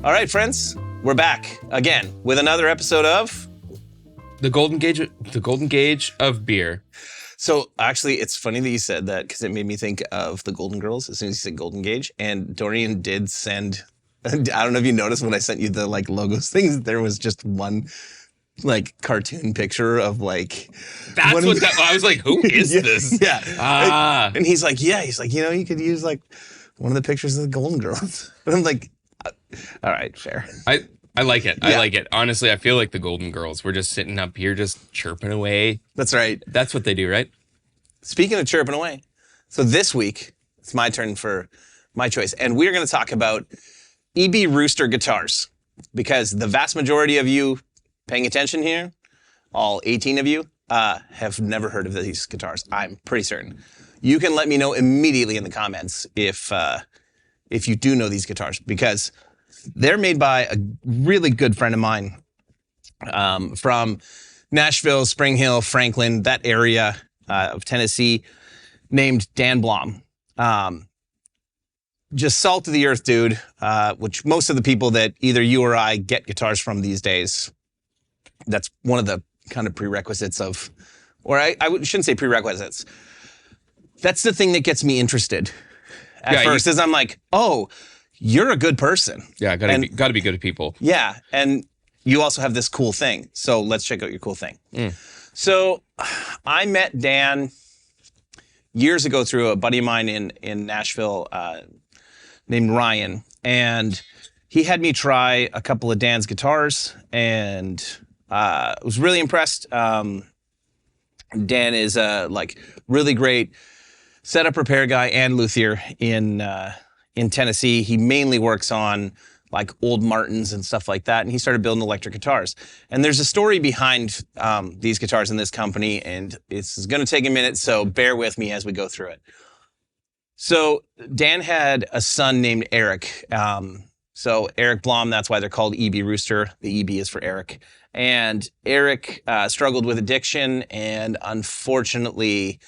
All right, friends, we're back again with another episode of The Golden Gauge of Beer. So actually, it's funny that you said that because it made me think of the Golden Girls as soon as you said Golden Gauge. And Dorian did send, I don't know if you noticed when I sent you the like logos things, there was just one like cartoon picture of like. That's what that, I was like, who is this? Yeah. Ah. And he's like, you could use like one of the pictures of the Golden Girls. But I'm like, all right, fair. I like it. Yeah. I like it. Honestly, I feel like the Golden Girls. We're just sitting up here just chirping away. That's right. That's what they do, right? Speaking of chirping away, so this week, it's my turn for my choice. And we're going to talk about EB Rooster guitars. Because the vast majority of you paying attention here, all 18 of you, have never heard of these guitars. I'm pretty certain. You can let me know immediately in the comments if you do know these guitars. Because they're made by a really good friend of mine from Nashville, Spring Hill, Franklin, that area of Tennessee, named Dan Blom. Just salt of the earth dude, which most of the people that either you or I get guitars from these days, that's one of the kind of prerequisites of, or I shouldn't say prerequisites. That's the thing that gets me interested at first, is I'm like, oh, you're a good person. Yeah, gotta be good at people. Yeah, and you also have this cool thing. So let's check out your cool thing. So I met Dan years ago through a buddy of mine in Nashville named Ryan. And he had me try a couple of Dan's guitars and was really impressed. Dan is a like really great setup repair guy and luthier in Tennessee. He mainly works on like old Martins and stuff like that. And he started building electric guitars. And there's a story behind these guitars in this company. And it's going to take a minute, so bear with me as we go through it. So Dan had a son named Eric. So Eric Blom, that's why they're called EB Rooster. The EB is for Eric. And Eric struggled with addiction and unfortunately,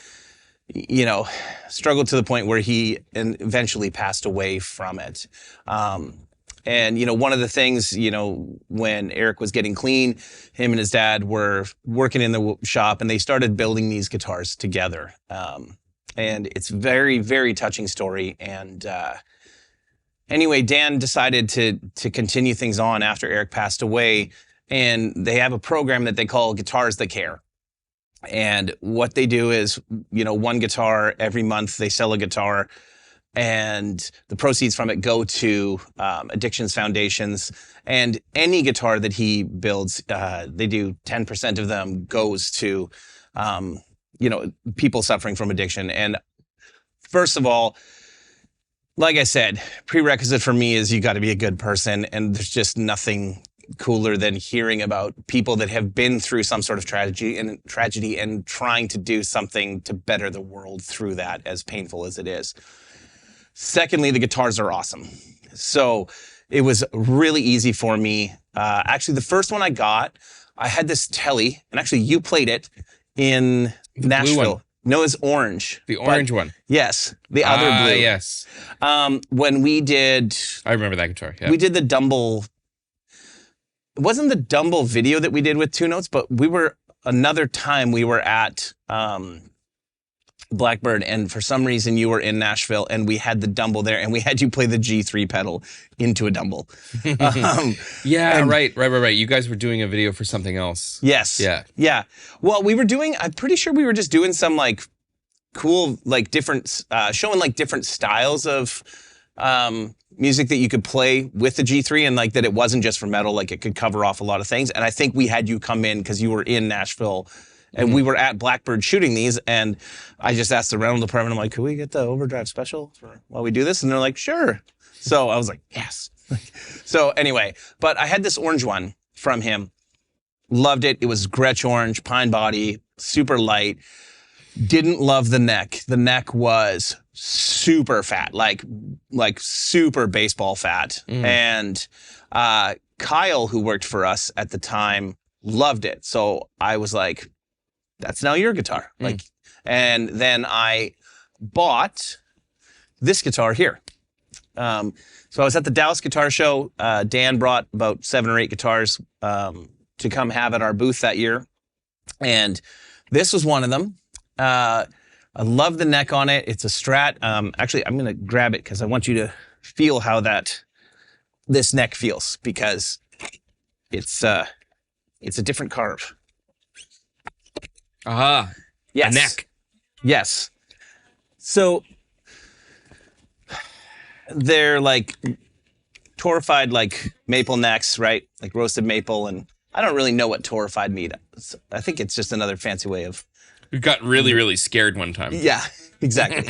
struggled to the point where he eventually passed away from it. And, one of the things, when Eric was getting clean, him and his dad were working in the shop and they started building these guitars together. And it's very, very touching story. And anyway, Dan decided to continue things on after Eric passed away. And they have a program that they call Guitars That Care. And what they do is, one guitar every month, they sell a guitar. And the proceeds from it go to addictions foundations. And any guitar that he builds, they do 10% of them goes to, people suffering from addiction. And first of all, like I said, prerequisite for me is you got to be a good person. And there's just nothing cooler than hearing about people that have been through some sort of tragedy and trying to do something to better the world through that, as painful as it is. Secondly, the guitars are awesome. So it was really easy for me. Actually, the first one I got, I had this Tele, and actually you played it in Nashville. Blue one. No, it's orange. The orange one. Yes, the other blue. Yes. When we did... I remember that guitar, yeah. We did the Dumble... It wasn't the Dumble video that we did with Two Notes, but another time we were at... Blackbird, and for some reason you were in Nashville and we had the Dumble there and we had you play the G3 pedal into a Dumble. Right. You guys were doing a video for something else. Yes. Yeah. Well, I'm pretty sure we were just doing some like cool, like different, showing like different styles of music that you could play with the G3 and like that it wasn't just for metal, like it could cover off a lot of things. And I think we had you come in because you were in Nashville. And we were at Blackbird shooting these, and I just asked the rental department, I'm like, could we get the overdrive special while we do this? And they're like, sure. So I was like, yes. So anyway, but I had this orange one from him. Loved it. It was Gretsch orange, pine body, super light. Didn't love the neck. The neck was super fat, like super baseball fat. And Kyle, who worked for us at the time, loved it. So I was like, that's now your guitar. And then I bought this guitar here. So I was at the Dallas Guitar Show. Dan brought about 7 or 8 guitars to come have at our booth that year. And this was one of them. I love the neck on it. It's a Strat. Actually, I'm going to grab it because I want you to feel how this neck feels, because it's a different carve. Aha. Yes. A neck. Yes. So they're like torrefied, like maple necks, right? Like roasted maple. And I don't really know what torrefied means. I think it's just another fancy way of... We got really, really scared one time. Yeah, exactly.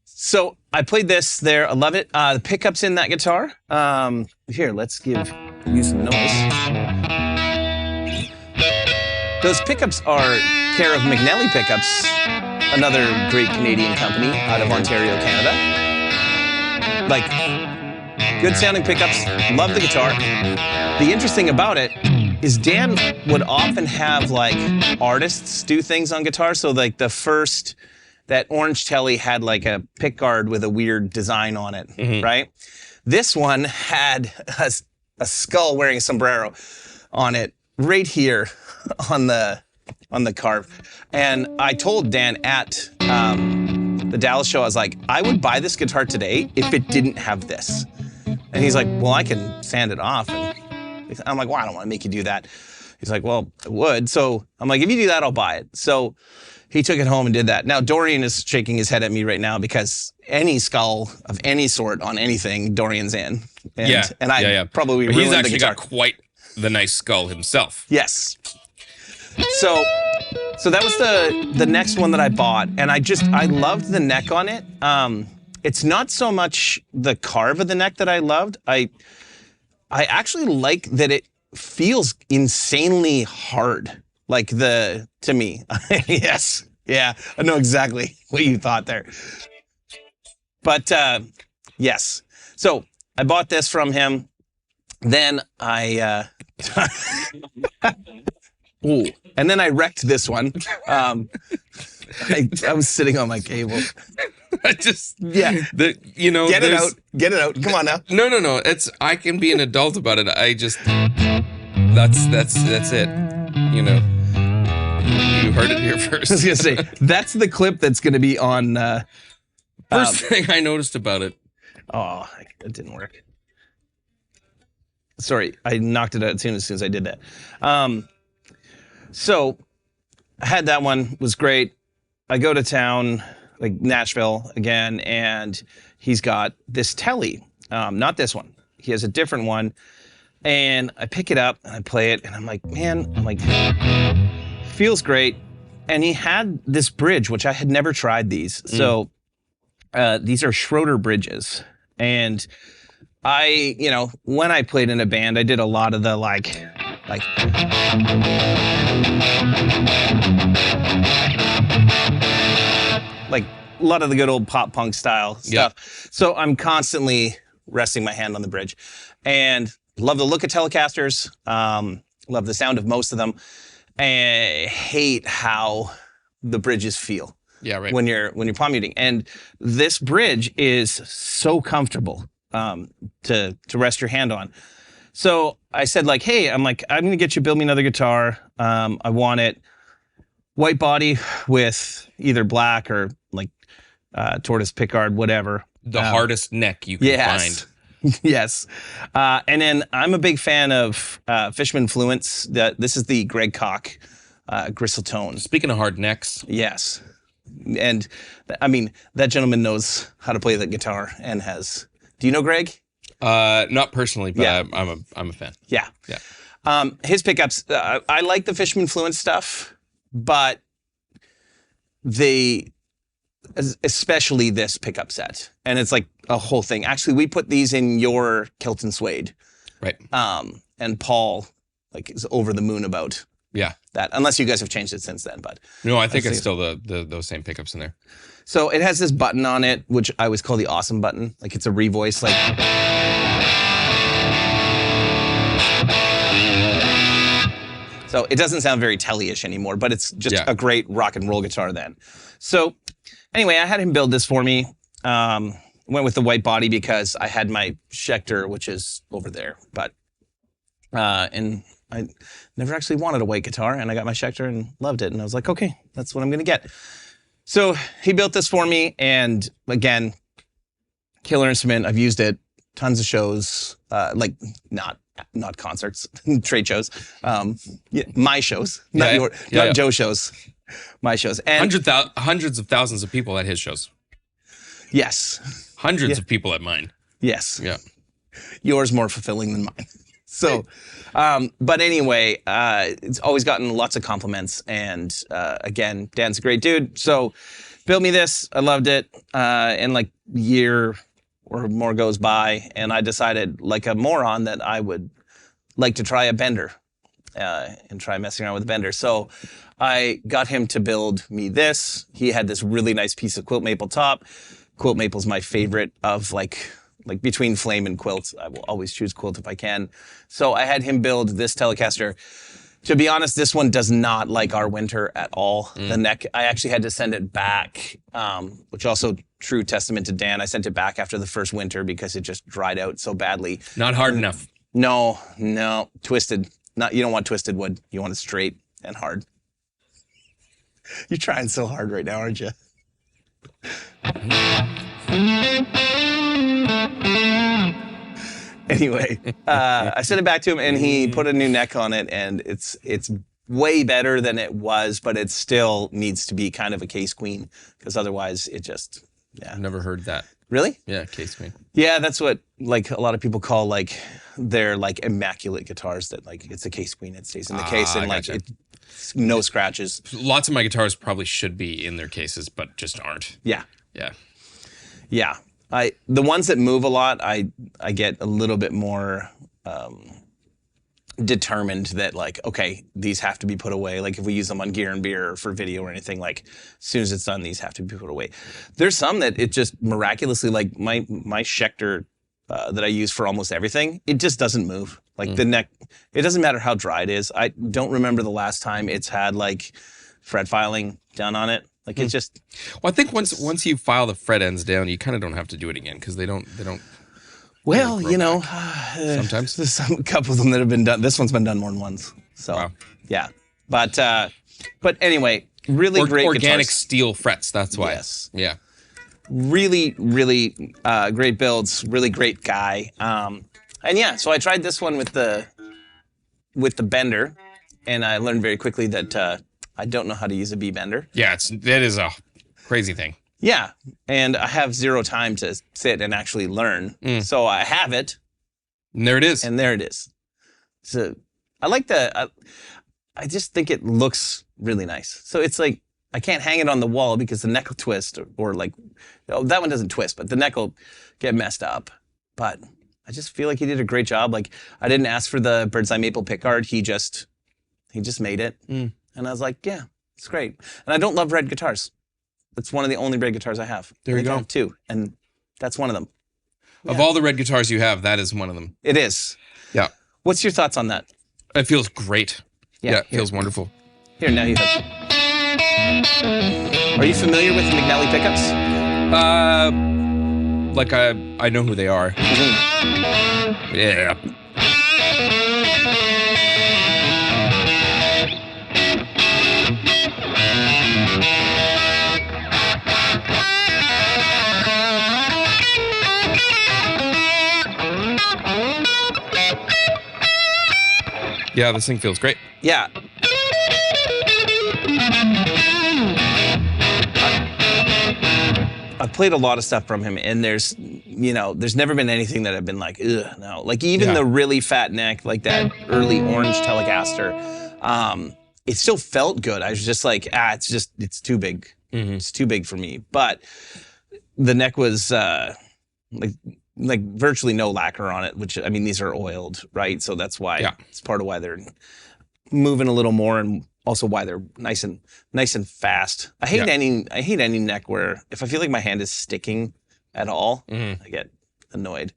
So I played this there. I love it. The pickups in that guitar. Here, let's give you some noise. Those pickups are care of McNelly Pickups, another great Canadian company out of Ontario, Canada. Like, good sounding pickups. Love the guitar. The interesting about it is Dan would often have like artists do things on guitar. So like that orange Tele had like a pick guard with a weird design on it, right? This one had a skull wearing a sombrero on it right here on the carve. And I told Dan at the Dallas show, I was like, I would buy this guitar today if it didn't have this. And he's like, well, I can sand it off. And I'm like, well, I don't want to make you do that. He's like, well, I would. So I'm like, if you do that, I'll buy it. So he took it home and did that. Now, Dorian is shaking his head at me right now because any skull of any sort on anything, Dorian's in. And I probably but ruined he's actually the guitar. got quite the nice skull himself. Yes. So that was the next one that I bought. And I loved the neck on it. It's not so much the carve of the neck that I loved. I actually like that it feels insanely hard. Like to me. Yes. Yeah. I know exactly what you thought there. But yes. So I bought this from him. Then ooh. And then I wrecked this one. I was sitting on my cable. Get it out. Come on now. No. I can be an adult about it. That's it. You know. You heard it here first. I was gonna say that's the clip that's gonna be on. First thing I noticed about it. Oh, it didn't work. Sorry, I knocked it out as soon as I did that. So I had that one, was great. I go to town, like Nashville again, and he's got this Tele, not this one. He has a different one, and I pick it up and I play it, and I'm like, feels great. And he had this bridge, which I had never tried these. So these are Schroeder bridges. And when I played in a band, I did a lot of the like a lot of the good old pop punk style stuff. Yeah. So I'm constantly resting my hand on the bridge, and love the look of Telecasters. Love the sound of most of them. And hate how the bridges feel. Yeah, right. When you're palm muting, and this bridge is so comfortable to rest your hand on. So I said like, hey, I'm gonna get you build me another guitar. I want it white body with either black or like tortoise pickguard, whatever. The hardest neck you can find. Yes. And then I'm a big fan of Fishman Fluence. This is the Greg Koch gristle tone. Speaking of hard necks. Yes. And I mean, that gentleman knows how to play the guitar and has. Do you know Greg? Not personally, but yeah. I'm a fan. Yeah. Yeah. His pickups, I like the Fishman Fluence stuff, but especially this pickup set. And it's like a whole thing. Actually, we put these in your Kilton Suede. Right. And Paul is over the moon about that. Unless you guys have changed it since then, but. No, I think it's still those same pickups in there. So it has this button on it, which I always call the awesome button. Like it's a revoice, like. So it doesn't sound very Tele-ish anymore, but it's just a great rock and roll guitar then. So anyway, I had him build this for me. went with the white body because I had my Schecter, which is over there. But and I never actually wanted a white guitar, and I got my Schecter and loved it. And I was like, okay, that's what I'm gonna get. So he built this for me, and again, killer instrument. I've used it tons of shows, like not concerts, trade shows, yeah, my shows, not Joe shows, my shows, and hundreds of thousands of people at his shows. Yes, hundreds of people at mine. Yes, yeah, yours more fulfilling than mine. So, but anyway, it's always gotten lots of compliments, and again, Dan's a great dude. So, built me this. I loved it. And like year or more goes by, and I decided, like a moron, that I would like to try a bender and try messing around with a bender. So I got him to build me this. He had this really nice piece of quilt maple top. Quilt maple's my favorite of like between flame and quilt. I will always choose quilt if I can. So I had him build this Telecaster. To be honest, this one does not like our winter at all. The neck, I actually had to send it back, which also true testament to Dan. I sent it back after the first winter because it just dried out so badly. Not hard enough. No, twisted. You don't want twisted wood. You want it straight and hard. You're trying so hard right now, aren't you? Anyway, I sent it back to him, and he put a new neck on it, and it's way better than it was, but it still needs to be kind of a case queen, because otherwise it just, yeah. I've never heard that. Really? Yeah, case queen. Yeah, that's what like a lot of people call like their like immaculate guitars, that like it's a case queen, it stays in the case, and like no scratches. Lots of my guitars probably should be in their cases, but just aren't. Yeah. Yeah. Yeah. The ones that move a lot, I get a little bit more determined that like, okay, these have to be put away. Like if we use them on Gear and Beer or for video or anything, like as soon as it's done, these have to be put away. There's some that it just miraculously, like my Schecter that I use for almost everything, it just doesn't move. Like the neck, it doesn't matter how dry it is. I don't remember the last time it's had like fret filing done on it. Like it's just. Well, I think once you file the fret ends down, you kind of don't have to do it again because they don't. Well, you know, sometimes there's a couple of them that have been done. This one's been done more than once. So wow. Yeah, but anyway, really great organic guitars. steel frets. That's why. Yes. Yeah. Really great builds. Really great guy. And yeah, so I tried this one with the bender, and I learned very quickly that I don't know how to use a B bender. Yeah, that is a crazy thing. Yeah, and I have zero time to sit and actually learn. So I have it. And there it is. And there it is. So I like I just think it looks really nice. So it's like, I can't hang it on the wall because the neck will twist or like, oh, that one doesn't twist, but the neck will get messed up. But I just feel like he did a great job. Like I didn't ask for the bird's eye maple pickguard. He just made it. And I was like, yeah, it's great. And I don't love red guitars. That's one of the only red guitars I have. There you go. I have two, and that's one of them. Of all the red guitars you have, that is one of them. It is. Yeah. What's your thoughts on that? It feels great. Yeah, it feels wonderful. Here, now you have. Are you familiar with McNally pickups? Like I know who they are. Yeah. Yeah, this thing feels great. Yeah. I've played a lot of stuff from him, and there's never been anything that I've been like, ugh, no. Like even the really fat neck, like that early orange Telecaster, it still felt good. I was just like, it's too big. It's too big for me. But the neck was like virtually no lacquer on it, which, I mean, these are oiled, right? So that's why it's part of why they're moving a little more, and also why they're nice and fast. I hate any neck where if I feel like my hand is sticking at all, I get annoyed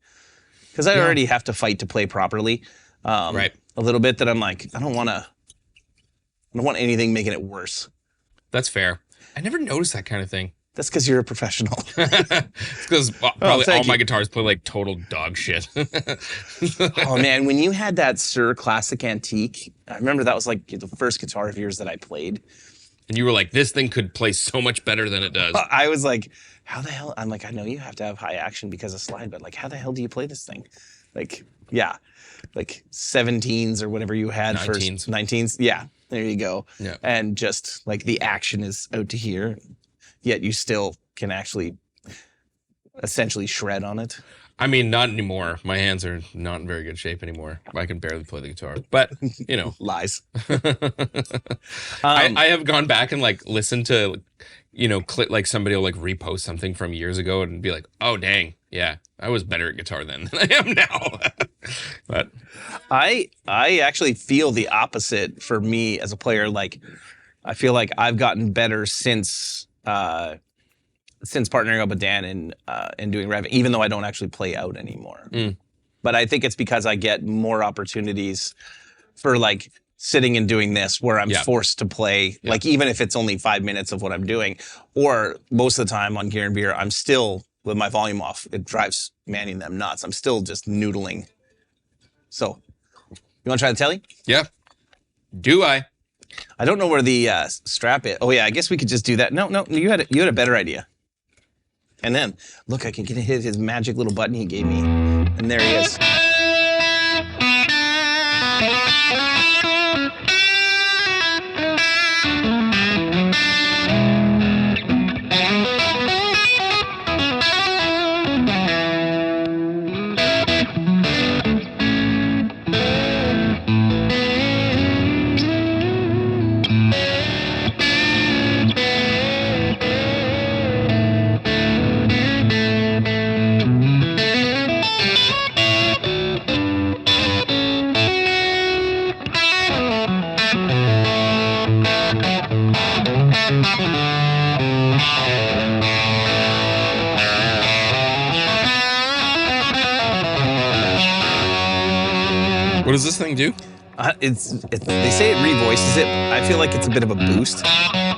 because I already have to fight to play properly. Right. A little bit that I'm like, I don't want anything making it worse. That's fair. I never noticed that kind of thing. That's because you're a professional. It's because probably all my guitars play like total dog shit. Oh man, when you had that Sir Classic Antique, I remember that was like the first guitar of yours that I played. And you were like, this thing could play so much better than it does. I was like, how the hell? I'm like, I know you have to have high action because of slide, but like, how the hell do you play this thing? Like, yeah, like 17s or whatever you had 19s. first. 19s. Yeah, there you go. Yeah. And just like the action is out to here, yet you still can actually essentially shred on it. I mean, not anymore. My hands are not in very good shape anymore. I can barely play the guitar, but you know, Lies. I have gone back and like listened to, you know, like somebody will like repost something from years ago and be like, oh dang, yeah, I was better at guitar then than I am now. But I actually feel the opposite for me as a player. Like, I feel like I've gotten better since partnering up with Dan and doing Revv, even though I don't actually play out anymore. But I think it's because I get more opportunities for like sitting and doing this where I'm forced to play, like even if it's only 5 minutes of what I'm doing, or most of the time on Gear and Beer, I'm still with my volume off. It drives Manny and them nuts. I'm still just noodling. So, you want to try the Tele? yeah, do I? I don't know where the strap is. Oh yeah, I guess we could just do that. No, you had a better idea. And then, look, I can get his magic little button he gave me. And there he is. What does this thing do? They say it revoices it. I feel like it's a bit of a boost. I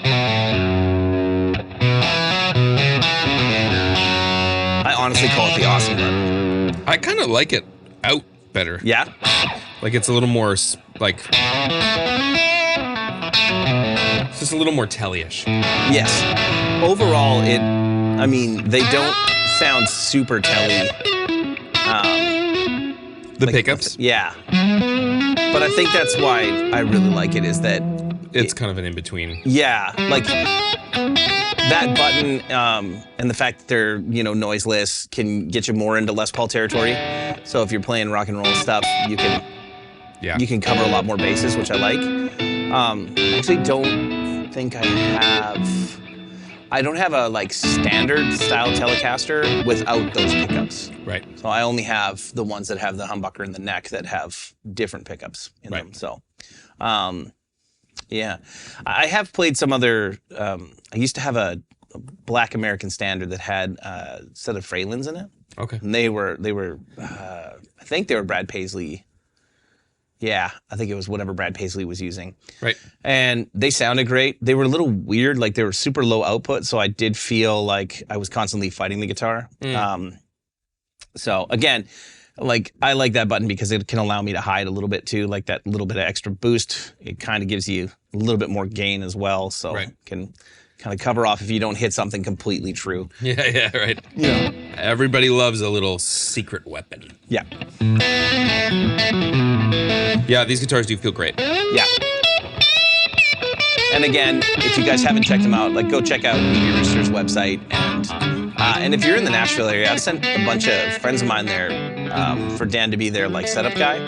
honestly call it the awesome button. I kind of like it out better. Yeah? Like it's a little more like, it's just a little more Tele-ish. Yes. Overall, I mean, they don't sound super Tele. The pickups? Yeah. But I think that's why I really like it, is that it's kind of an in-between. Yeah, like that button and the fact that they're, noiseless can get you more into Les Paul territory. So if you're playing rock and roll stuff, you can cover a lot more bases, which I like. I actually don't think I don't have a like standard style Telecaster without those pickups. Right. So I only have the ones that have the humbucker in the neck that have different pickups in them. So, yeah. I have played some other, I used to have a black American Standard that had a set of Freylins in it. Okay. And they were I think they were Brad Paisley. Yeah, I think it was whatever Brad Paisley was using. Right. And they sounded great. They were a little weird, like they were super low output, so I did feel like I was constantly fighting the guitar. So again, like I like that button because it can allow me to hide a little bit too, like that little bit of extra boost. It kind of gives you a little bit more gain as well, so it can kind of cover off if you don't hit something completely true. Yeah, right. Yeah. Everybody loves a little secret weapon. Yeah. Yeah, these guitars do feel great. Yeah. And again, if you guys haven't checked them out, like go check out EB Rooster's website. And if you're in the Nashville area, I've sent a bunch of friends of mine there for Dan to be their like setup guy,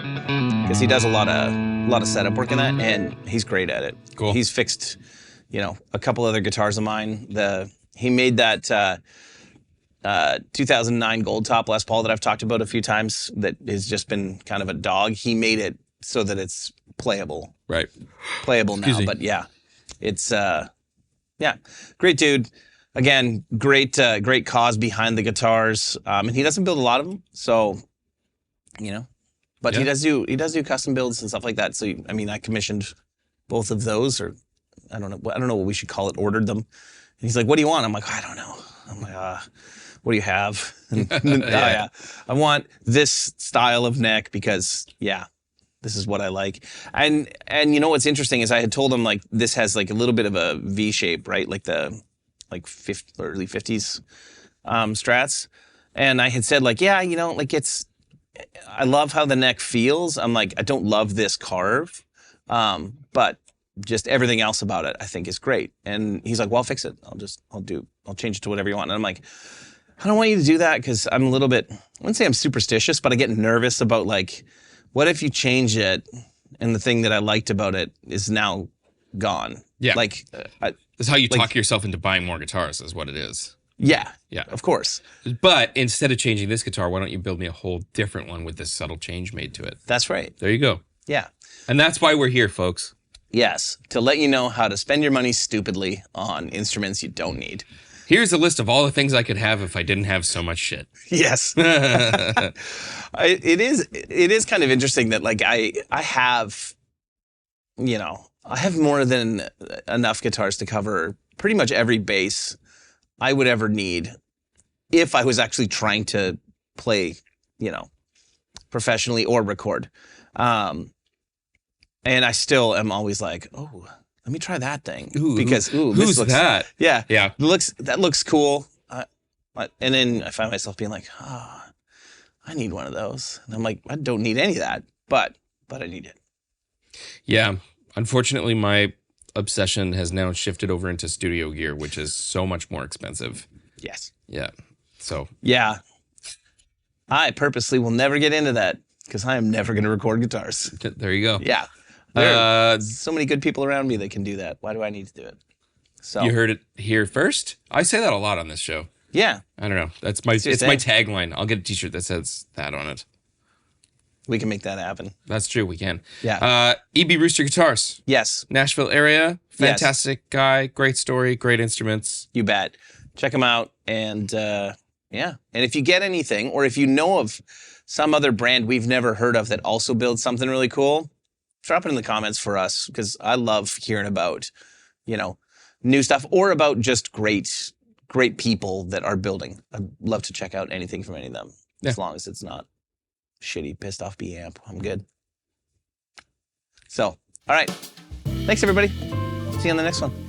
because he does a lot of setup work in that, and he's great at it. Cool. He's fixed, a couple other guitars of mine. He made that 2009 Gold Top Les Paul that I've talked about a few times that has just been kind of a dog. He made it so that it's playable. Right. Playable now, but yeah. It's great dude. Again, great cause behind the guitars. And he doesn't build a lot of them, so but he does do custom builds and stuff like that. So I commissioned both of those, or I don't know what we should call it, ordered them, he's like, what do you want? I'm like, I don't know. I'm like, what do you have? And, Yeah. I want this style of neck because, this is what I like. And you know what's interesting is I had told him like this has like a little bit of a V shape, right? Like the early 50s Strats. And I had said like, like I love how the neck feels. I'm like, I don't love this carve, but just everything else about it I think is great. And he's like, well, I'll fix it. I'll change it to whatever you want. And I'm like, I don't want you to do that because I'm a little bit, I wouldn't say I'm superstitious, but I get nervous about like, what if you change it and the thing that I liked about it is now gone? Yeah. Like, That's how you talk yourself into buying more guitars is what it is. Yeah, Yeah. of course. But instead of changing this guitar, why don't you build me a whole different one with this subtle change made to it? That's right. There you go. Yeah. And that's why we're here, folks. Yes, to let you know how to spend your money stupidly on instruments you don't need. Here's a list of all the things I could have if I didn't have so much shit. Yes. It is kind of interesting that like I have, I have more than enough guitars to cover pretty much every bass I would ever need if I was actually trying to play, professionally or record. And I still am always like, oh, let me try that thing. Because who's that? Yeah. Yeah. That looks cool. And then I find myself being like, I need one of those. And I'm like, I don't need any of that, but I need it. Yeah. Unfortunately, my obsession has now shifted over into studio gear, which is so much more expensive. Yes. Yeah. So. Yeah. I purposely will never get into that because I am never going to record guitars. There you go. Yeah. There are so many good people around me that can do that. Why do I need to do it? So you heard it here first. I say that a lot on this show. Yeah. I don't know. It's my tagline. I'll get a t-shirt that says that on it. We can make that happen. That's true. We can. Yeah. EB Rooster Guitars. Yes. Nashville area. Fantastic guy. Great story. Great instruments. You bet. Check them out. And yeah. And if you get anything, or if you know of some other brand we've never heard of that also builds something really cool, drop it in the comments for us because I love hearing about, new stuff or about just great people that are building. I'd love to check out anything from any of them as long as it's not shitty, pissed off B amp. I'm good. So, all right. Thanks, everybody. See you on the next one.